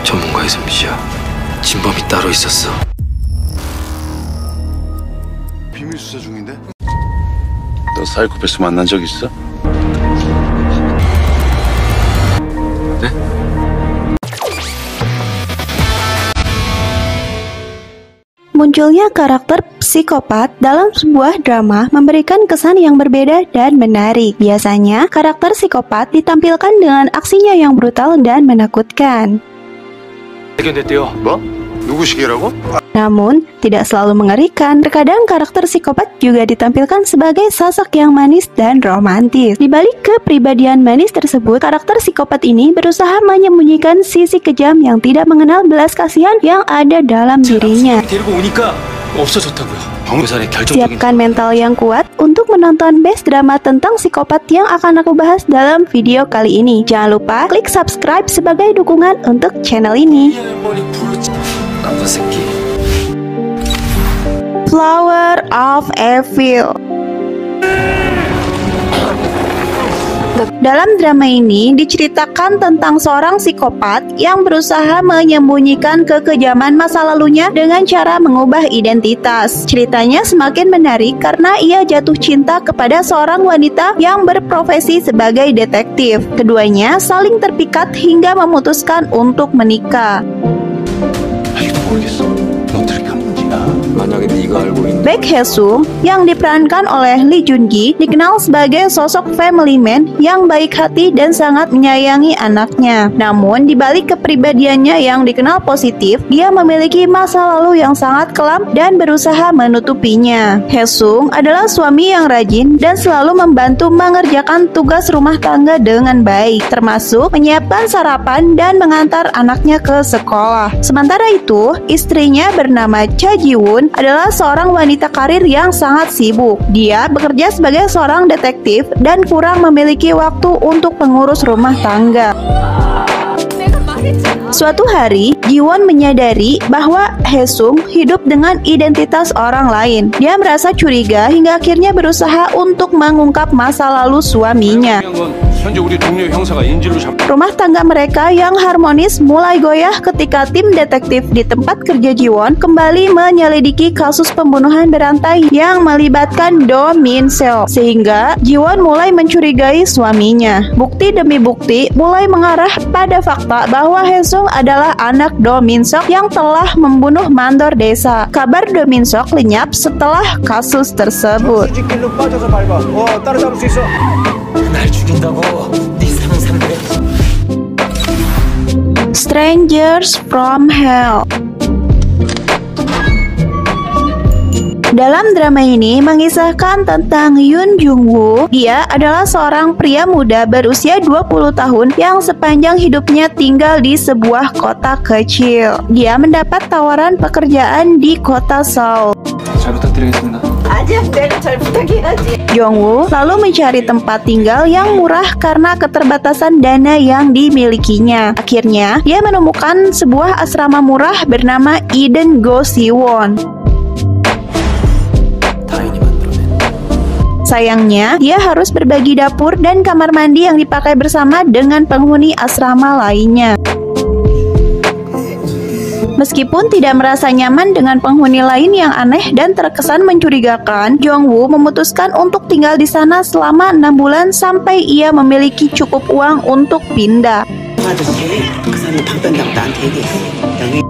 전문가의 솜씨야. 진범이 따로 있었어. 비밀 수사 중인데? 너 사이코패스 만난 적 있어? 네? Munculnya karakter psikopat dalam sebuah drama memberikan kesan yang berbeda dan menarik. Biasanya, karakter psikopat ditampilkan dengan aksinya yang brutal dan menakutkan. 뭐? 누구시게라고? Namun, tidak selalu mengerikan. Terkadang karakter psikopat juga ditampilkan sebagai sosok yang manis dan romantis. Di balik kepribadian manis tersebut, karakter psikopat ini berusaha menyembunyikan sisi kejam yang tidak mengenal belas kasihan yang ada dalam dirinya. Siapkan mental yang kuat untuk menonton best drama tentang psikopat yang akan aku bahas dalam video kali ini. Jangan lupa klik subscribe sebagai dukungan untuk channel ini. Flower of Evil. Dalam drama ini diceritakan tentang seorang psikopat yang berusaha menyembunyikan kekejaman masa lalunya dengan cara mengubah identitas. Ceritanya semakin menarik karena ia jatuh cinta kepada seorang wanita yang berprofesi sebagai detektif. Keduanya saling terpikat hingga memutuskan untuk menikah. Baek Hae-sung yang diperankan oleh Lee Joon-gi dikenal sebagai sosok family man yang baik hati dan sangat menyayangi anaknya. Namun di balik kepribadiannya yang dikenal positif, dia memiliki masa lalu yang sangat kelam dan berusaha menutupinya. Hae-sung adalah suami yang rajin dan selalu membantu mengerjakan tugas rumah tangga dengan baik, termasuk menyiapkan sarapan dan mengantar anaknya ke sekolah. Sementara itu, istrinya bernama Cha Ji-woon adalah seorang wanita karir yang sangat sibuk. Dia bekerja sebagai seorang detektif dan kurang memiliki waktu untuk mengurus rumah tangga. Suatu hari, Ji-won menyadari bahwa Hae-sung hidup dengan identitas orang lain. Dia merasa curiga hingga akhirnya berusaha untuk mengungkap masa lalu suaminya. Rumah tangga mereka yang harmonis mulai goyah ketika tim detektif di tempat kerja Ji-won kembali menyelidiki kasus pembunuhan berantai yang melibatkan Do Min-seo, sehingga Ji-won mulai mencurigai suaminya. Bukti demi bukti mulai mengarah pada fakta bahwa Hae-sung adalah anak Do Min-seok yang telah membunuh mandor desa. Kabar Do Min-seok lenyap setelah kasus tersebut. Strangers from Hell. Dalam drama ini mengisahkan tentang Yoon Jung-woo. Dia adalah seorang pria muda berusia 20 tahun yang sepanjang hidupnya tinggal di sebuah kota kecil. Dia mendapat tawaran pekerjaan di kota Seoul. Jung-woo lalu mencari tempat tinggal yang murah karena keterbatasan dana yang dimilikinya. Akhirnya, dia menemukan sebuah asrama murah bernama Eden Go Siwon. Sayangnya, dia harus berbagi dapur dan kamar mandi yang dipakai bersama dengan penghuni asrama lainnya. Meskipun tidak merasa nyaman dengan penghuni lain yang aneh dan terkesan mencurigakan, Jung-woo memutuskan untuk tinggal di sana selama 6 bulan sampai ia memiliki cukup uang untuk pindah.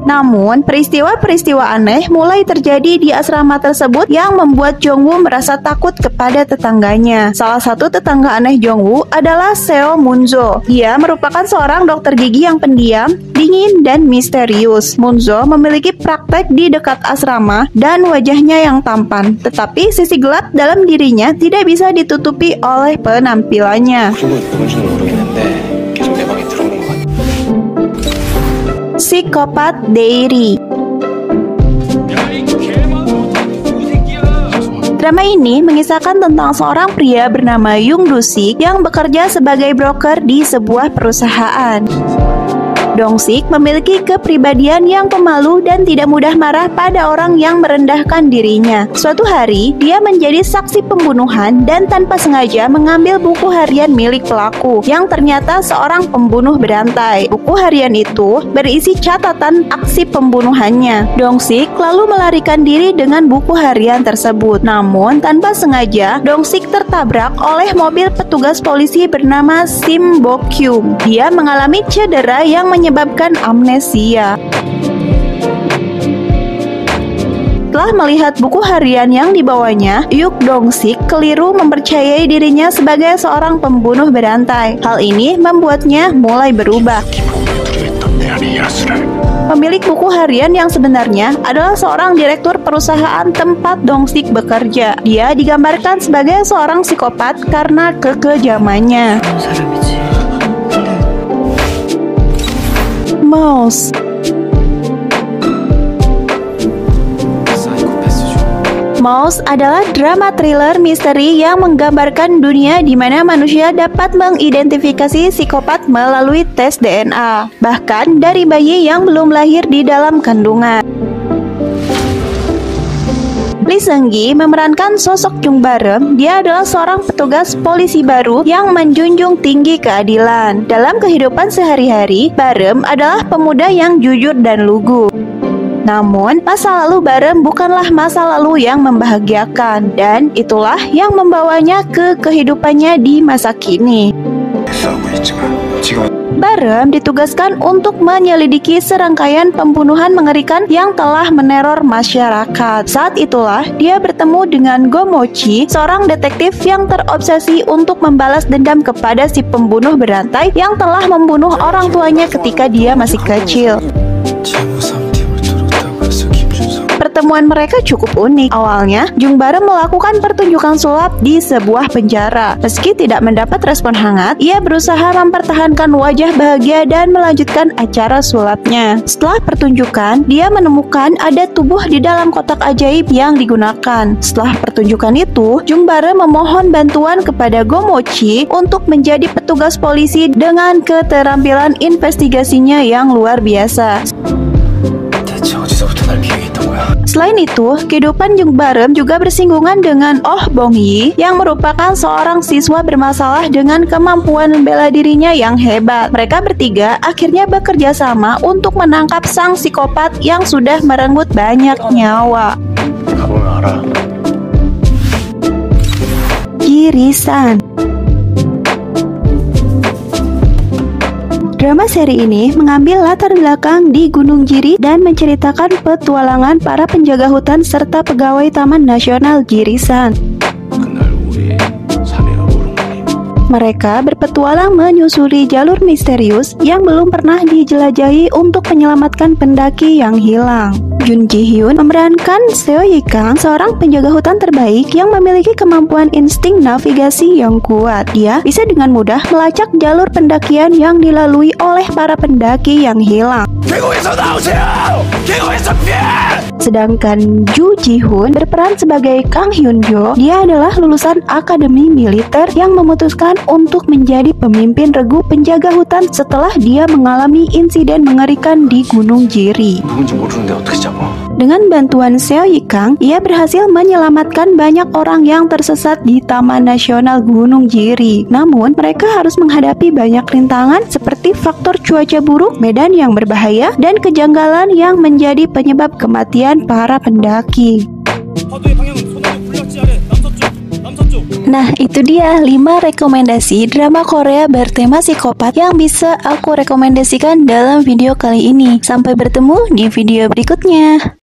Namun, peristiwa-peristiwa aneh mulai terjadi di asrama tersebut yang membuat Jung-woo merasa takut kepada tetangganya. Salah satu tetangga aneh Jung-woo adalah Seo Moon-jo. Dia merupakan seorang dokter gigi yang pendiam, dingin, dan misterius. Moon-jo memiliki praktek di dekat asrama dan wajahnya yang tampan, tetapi sisi gelap dalam dirinya tidak bisa ditutupi oleh penampilannya. Psikopat Diary. Drama ini mengisahkan tentang seorang pria bernama Yoon Do-sik yang bekerja sebagai broker di sebuah perusahaan. Dong-sik memiliki kepribadian yang pemalu dan tidak mudah marah pada orang yang merendahkan dirinya. Suatu hari, dia menjadi saksi pembunuhan dan tanpa sengaja mengambil buku harian milik pelaku yang ternyata seorang pembunuh berantai. Buku harian itu berisi catatan aksi pembunuhannya. Dong-sik lalu melarikan diri dengan buku harian tersebut. Namun, tanpa sengaja, Dong-sik tertabrak oleh mobil petugas polisi bernama Sim Bo-kyung. Dia mengalami cedera yang menyebabkan amnesia. Setelah melihat buku harian yang dibawanya, Yuk Dong-sik keliru mempercayai dirinya sebagai seorang pembunuh berantai. Hal ini membuatnya mulai berubah. Pemilik buku harian yang sebenarnya adalah seorang direktur perusahaan tempat Dong-sik bekerja. Dia digambarkan sebagai seorang psikopat karena kekejamannya. Mouse. Mouse adalah drama thriller misteri yang menggambarkan dunia di mana manusia dapat mengidentifikasi psikopat melalui tes DNA, bahkan dari bayi yang belum lahir di dalam kandungan. Lee Seung-gi memerankan sosok Jung Barem. Dia adalah seorang petugas polisi baru yang menjunjung tinggi keadilan. Dalam kehidupan sehari-hari, Barem adalah pemuda yang jujur dan lugu. Namun, masa lalu Barem bukanlah masa lalu yang membahagiakan, dan itulah yang membawanya ke kehidupannya di masa kini. Barem ditugaskan untuk menyelidiki serangkaian pembunuhan mengerikan yang telah meneror masyarakat. Saat itulah dia bertemu dengan Go Mochi, seorang detektif yang terobsesi untuk membalas dendam kepada si pembunuh berantai yang telah membunuh orang tuanya ketika dia masih kecil. Pertemuan mereka cukup unik. Awalnya, Jung Barem melakukan pertunjukan sulap di sebuah penjara. Meski tidak mendapat respon hangat, ia berusaha mempertahankan wajah bahagia dan melanjutkan acara sulapnya. Setelah pertunjukan, dia menemukan ada tubuh di dalam kotak ajaib yang digunakan. Setelah pertunjukan itu, Jung Barem memohon bantuan kepada Go Mochi untuk menjadi petugas polisi dengan keterampilan investigasinya yang luar biasa. Selain itu, kehidupan Jung Barem juga bersinggungan dengan Oh Bong Yi yang merupakan seorang siswa bermasalah dengan kemampuan bela dirinya yang hebat. Mereka bertiga akhirnya bekerja sama untuk menangkap sang psikopat yang sudah merenggut banyak nyawa. Jiri-san. Drama seri ini mengambil latar belakang di Gunung Jiri dan menceritakan petualangan para penjaga hutan serta pegawai Taman Nasional Jiri-san. Mereka berpetualang menyusuri jalur misterius yang belum pernah dijelajahi untuk menyelamatkan pendaki yang hilang. Jun Ji Hyun memerankan Seo Yi Kang, seorang penjaga hutan terbaik yang memiliki kemampuan insting navigasi yang kuat. Dia bisa dengan mudah melacak jalur pendakian yang dilalui oleh para pendaki yang hilang. Sedangkan Ju Ji Hoon berperan sebagai Kang Hyun Jo. Dia adalah lulusan akademi militer yang memutuskan untuk menjadi pemimpin regu penjaga hutan setelah dia mengalami insiden mengerikan di Gunung Jiri. Dengan bantuan Seo Yi Kang, ia berhasil menyelamatkan banyak orang yang tersesat di Taman Nasional Gunung Jiri. Namun, mereka harus menghadapi banyak rintangan seperti faktor cuaca buruk, medan yang berbahaya, dan kejanggalan yang menjadi penyebab kematian para pendaki. Nah, itu dia 5 rekomendasi drama Korea bertema psikopat yang bisa aku rekomendasikan dalam video kali ini. Sampai bertemu di video berikutnya.